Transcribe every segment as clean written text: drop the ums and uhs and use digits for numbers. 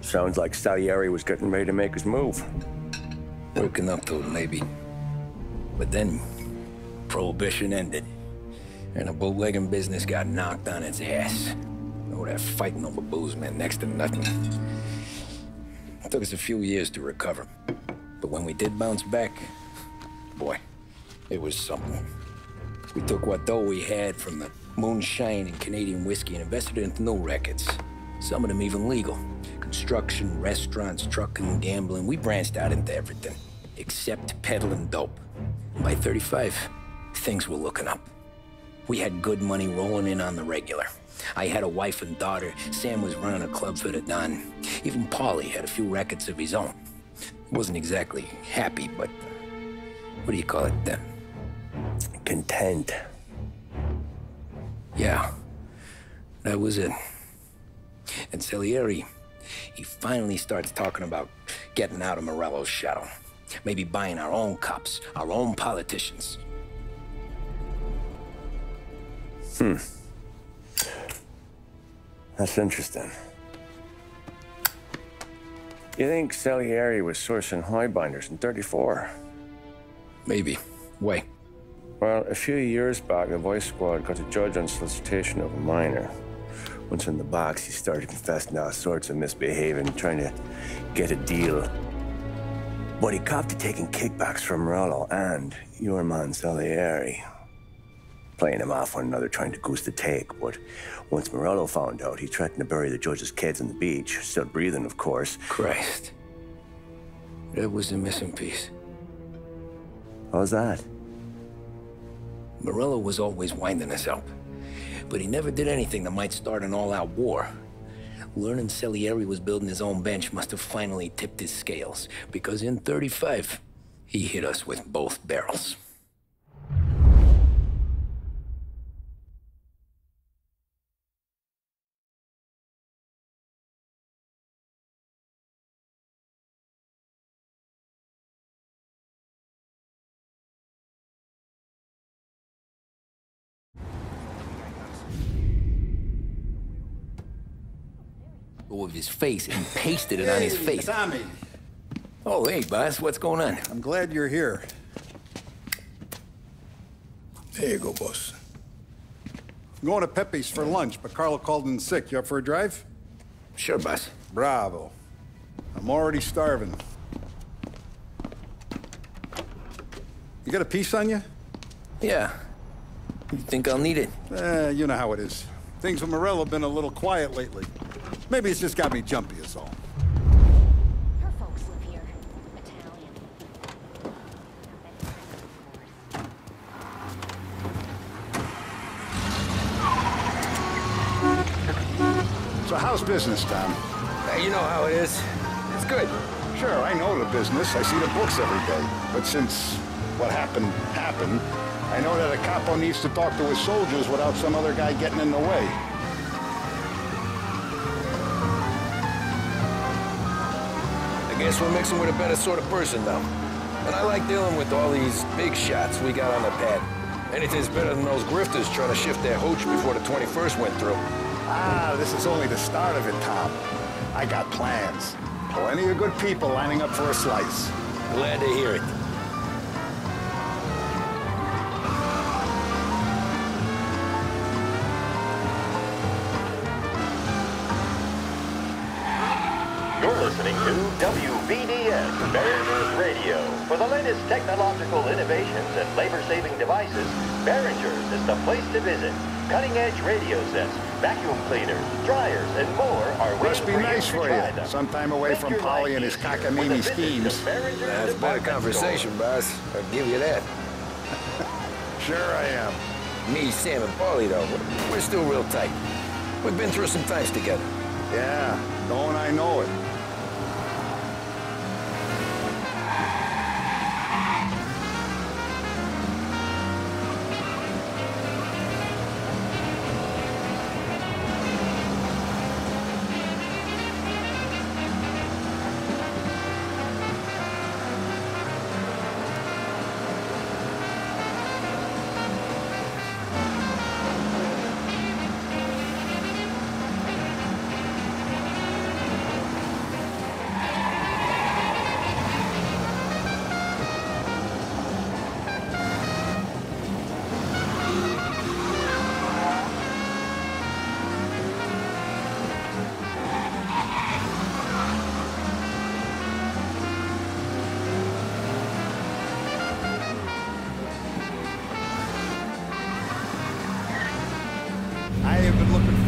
Sounds like Salieri was getting ready to make his move. Working up to it, maybe. But then, Prohibition ended, and the bootlegging business got knocked on its ass. Oh, that fighting over booze meant next to nothing. It took us a few years to recover. But when we did bounce back, boy, it was something. We took what dough we had from the moonshine and Canadian whiskey and invested it into new records. Some of them even legal. Construction, restaurants, trucking, gambling. We branched out into everything, except peddling dope. And by 35, things were looking up. We had good money rolling in on the regular. I had a wife and daughter. Sam was running a club for the Don. Even Paulie had a few records of his own. Wasn't exactly happy, but what do you call it then? Content. Yeah, that was it. And Salieri, he finally starts talking about getting out of Morello's shadow. Maybe buying our own cops, our own politicians. That's interesting. You think Salieri was sourcing highbinders in 34? Maybe. Why? Well, a few years back, the Vice Squad got a judge on solicitation of a minor. Once in the box, he started confessing all sorts of misbehaving, trying to get a deal. But he copped to taking kickbacks from Morello and your man Salieri. Playing him off one another, trying to goose the take. But once Morello found out, he threatened to bury the judge's kids on the beach. Still breathing, of course. Christ. That was the missing piece. How's that? Morello was always winding us up, but he never did anything that might start an all-out war. Learning Salieri was building his own bench must have finally tipped his scales, because in 35, he hit us with both barrels. Of his face and pasted it on his face. Tommy. Oh, hey, boss, what's going on? I'm glad you're here. There you go, boss. I'm going to Pepe's for lunch, but Carlo called in sick. You up for a drive? Sure, boss. Bravo. I'm already starving. You got a piece on you? Yeah. You think I'll need it? You know how it is. Things with Morello have been a little quiet lately. Maybe it's just got me jumpy is all. Her folks live here. Italian. So how's business, Tom? You know how it is. It's good. Sure, I know the business. I see the books every day. But since what happened, I know that a capo needs to talk to his soldiers without some other guy getting in the way. I guess we're mixing with a better sort of person now. And I like dealing with all these big shots we got on the pad. Anything's better than those grifters trying to shift their hooch before the 21st went through. Ah, this is only the start of it, Tom. I got plans. Plenty of good people lining up for a slice. Glad to hear it. You're listening to WVDS Behringer's Radio. For the latest technological innovations and labor-saving devices, Behringer's is the place to visit. Cutting-edge radio sets, vacuum cleaners, dryers, and more are waiting Must be nice for you. Some time away from Polly and his cockamamie schemes. That's quite a conversation, boss. I'll give you that. Sure I am. Me, Sam, and Paulie, though, we're still real tight. We've been through some times together. Yeah, don't I know it.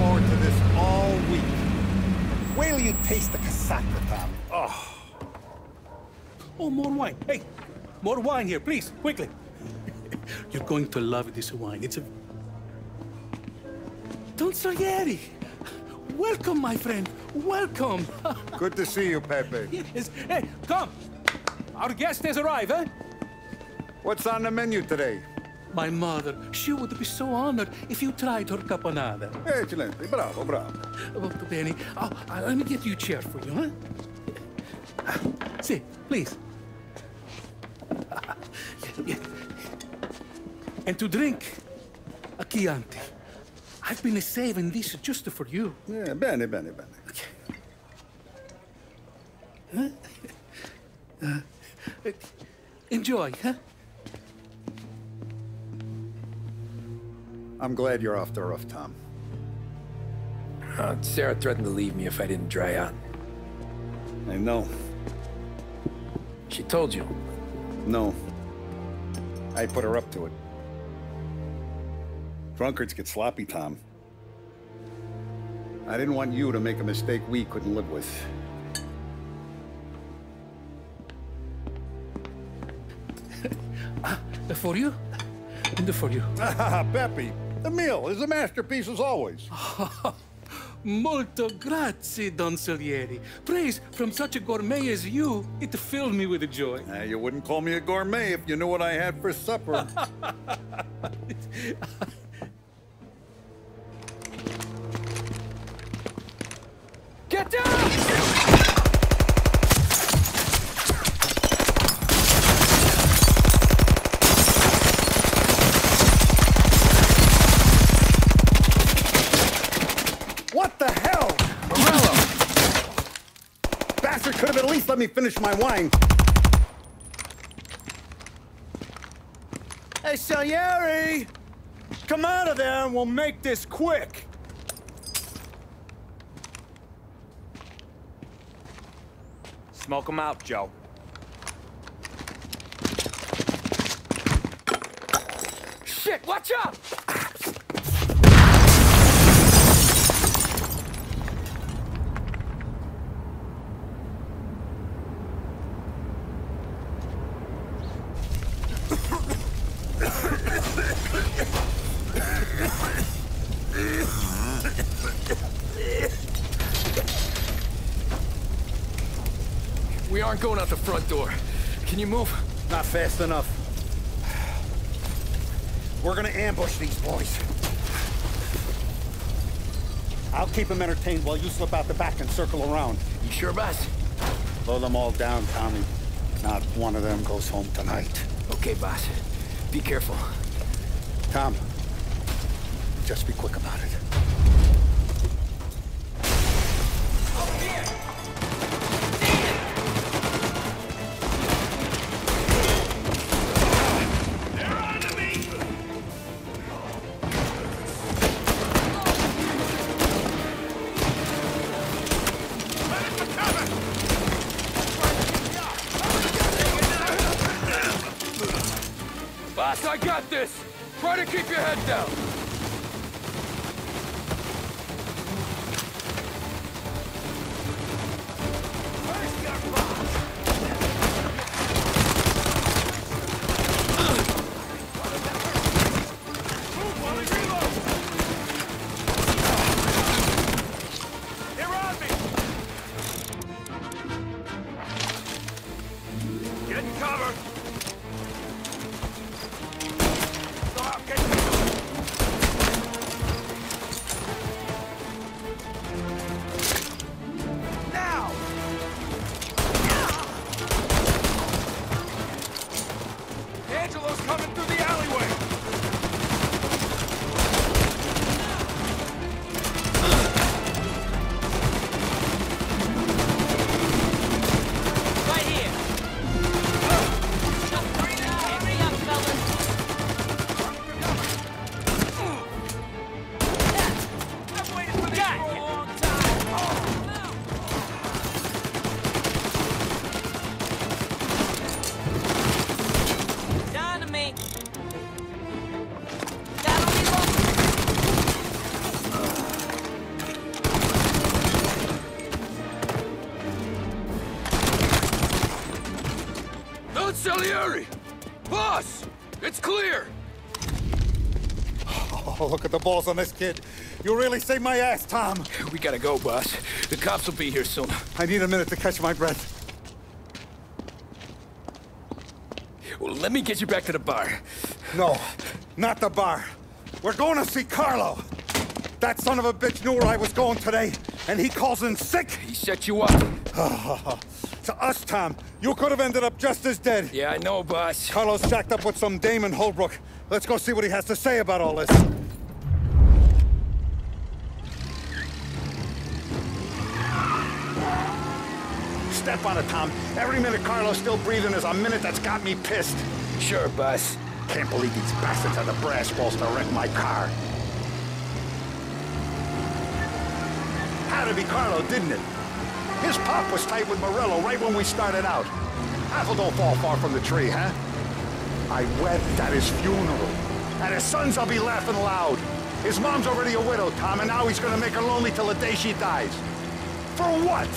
forward to this all week. Wait till you taste the casaca, Tom. Oh. Oh, more wine. Hey, more wine here, please, quickly. You're going to love this wine. It's a... Don Salieri! Welcome, my friend. Welcome. Good to see you, Pepe. Yes. Hey, come. Our guest has arrived, eh? What's on the menu today? My mother, she would be so honored if you tried her caponata. Excellent. Bravo, bravo. Molto bene. Oh, let me get you a chair for you, huh? See, please. And to drink, a Chianti. I've been saving this just for you. Yeah, bene, bene, bene. Enjoy, huh? I'm glad you're off the roof, Tom. Sarah threatened to leave me if I didn't dry out. I know. She told you. No. I put her up to it. Drunkards get sloppy, Tom. I didn't want you to make a mistake we couldn't live with. For you? And for you. Ah, Pepe, the meal is a masterpiece as always. Molto grazie, Don Salieri. Praise from such a gourmet as you, it filled me with joy. You wouldn't call me a gourmet if you knew what I had for supper. Get down! What the hell? Morello! Bastard could have at least let me finish my wine. Hey, Salieri! Come out of there and we'll make this quick. Smoke them out, Joe. Shit, watch out! We aren't going out the front door. Can you move? Not fast enough. We're gonna ambush these boys. I'll keep them entertained while you slip out the back and circle around. You sure, boss? Blow them all down, Tommy. Not one of them goes home tonight. Okay, boss. Be careful. Tom, just be quick about it. Boss, I got this! Try to keep your head down! Salieri! Boss! It's clear! Oh, look at the balls on this kid. You really saved my ass, Tom. We gotta go, boss. The cops will be here soon. I need a minute to catch my breath. Well, let me get you back to the bar. No, not the bar. We're going to see Carlo. That son of a bitch knew where I was going today, and he calls in sick. He set you up. To us, Tom, you could have ended up just as dead. Yeah, I know, boss. Carlo's shacked up with some dame in Holbrook. Let's go see what he has to say about all this. Step on it, Tom. Every minute Carlo's still breathing is a minute that's got me pissed. Sure, boss. Can't believe these bastards had the brass balls to wreck my car. Had to be Carlo, didn't it? His pop was tight with Morello right when we started out. Apple don't fall far from the tree, huh? I wept at his funeral. At his son's, I'll be laughing loud. His mom's already a widow, Tom, and now he's gonna make her lonely till the day she dies. For what?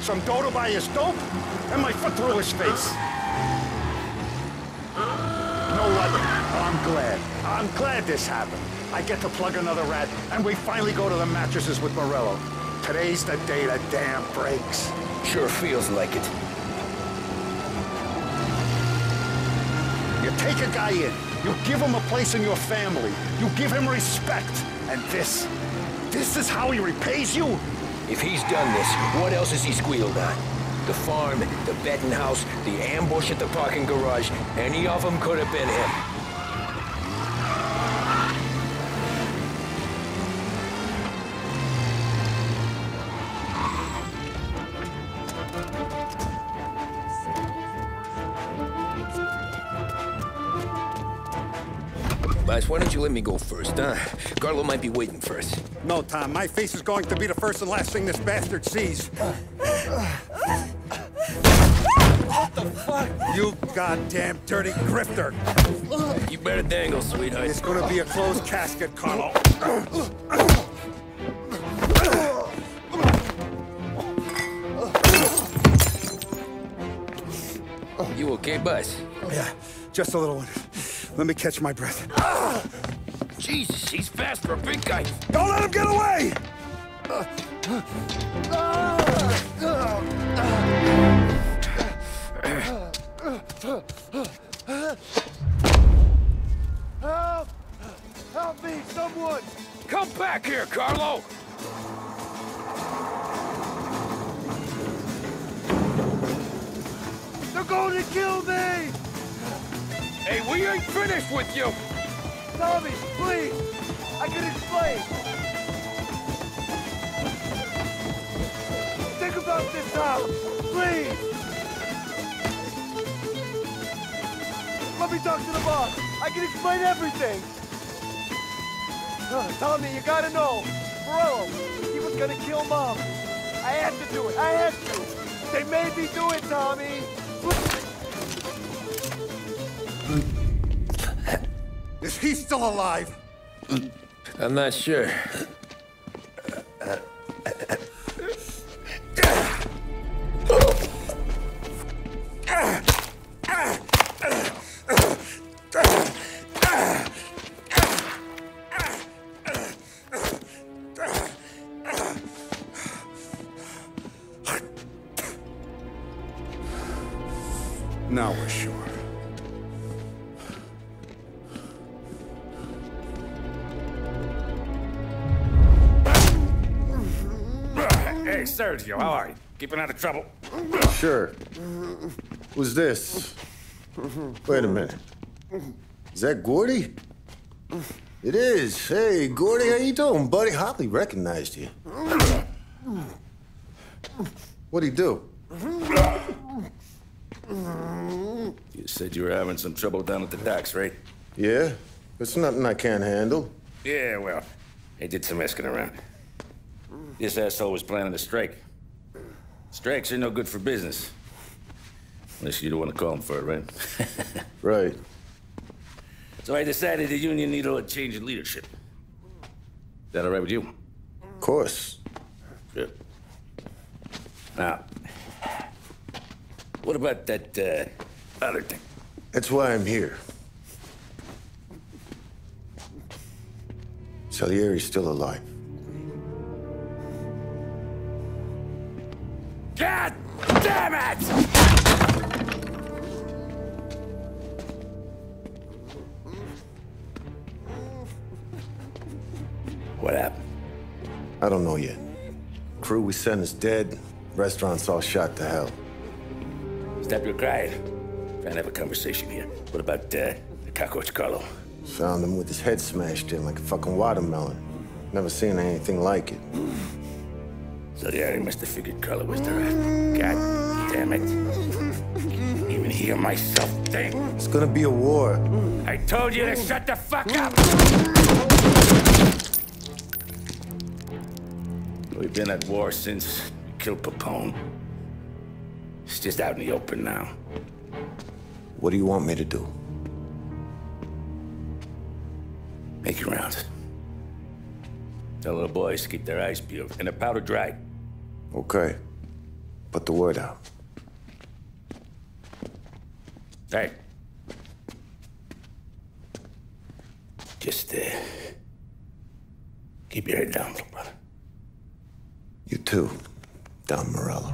Some dough to buy his dope? And my foot through his face. You know what? I'm glad. I'm glad this happened. I get to plug another rat, and we finally go to the mattresses with Morello. Today's the day the dam breaks. Sure feels like it. You take a guy in, you give him a place in your family, you give him respect, and this is how he repays you? If he's done this, what else has he squealed on? The farm, the betting house, the ambush at the parking garage, any of them could have been him. Boss, why don't you let me go first, huh? Carlo might be waiting for us. No, Tom, my face is going to be the first and last thing this bastard sees. What the fuck? You goddamn dirty grifter. You better dangle, sweetheart. It's gonna be a closed casket, Carlo. You okay, boss? Yeah, just a little one. Let me catch my breath. Jesus, he's fast for a big guy. Don't let him get away! Help! Help me, someone! Come back here, Carlo! They're going to kill me! Hey, we ain't finished with you! Tommy, please! I can explain! Think about this, Tom! Please! Let me talk to the boss! I can explain everything! Tommy, you gotta know! Morello, he was gonna kill Mom! I had to do it! I had to! They made me do it, Tommy! Is he still alive? I'm not sure. Now we're sure. Hey, Sergio, how are you? Keeping out of trouble? Sure. Who's this? Wait a minute. Is that Gordy? It is. Hey, Gordy, how you doing, buddy? Hardly recognized you. What'd he do? You said you were having some trouble down at the docks, right? Yeah? It's nothing I can't handle. Yeah, well, he did some asking around. This asshole was planning a strike. Strikes are no good for business. Unless you don't want to call him for it, right? Right. So I decided the union needed a change in leadership. Is that all right with you? Of course. Good. Now, what about that other thing? That's why I'm here. Salieri's still alive. God damn it! What happened? I don't know yet. Crew we sent is dead. Restaurant's all shot to hell. Stop your crying. Trying to have a conversation here. What about the cockroach Carlo? Found him with his head smashed in like a fucking watermelon. Never seen anything like it. So yeah, he must have figured Carlo was the rat. God damn it. Can't even hear myself think. It's gonna be a war. I told you to shut the fuck up! We've been at war since we killed Papone. It's just out in the open now. What do you want me to do? Make your rounds. Tell the boys to keep their eyes peeled and their powder dry. Okay. Put the word out. Hey. Just, keep your head down, little brother. You too, Don Morello.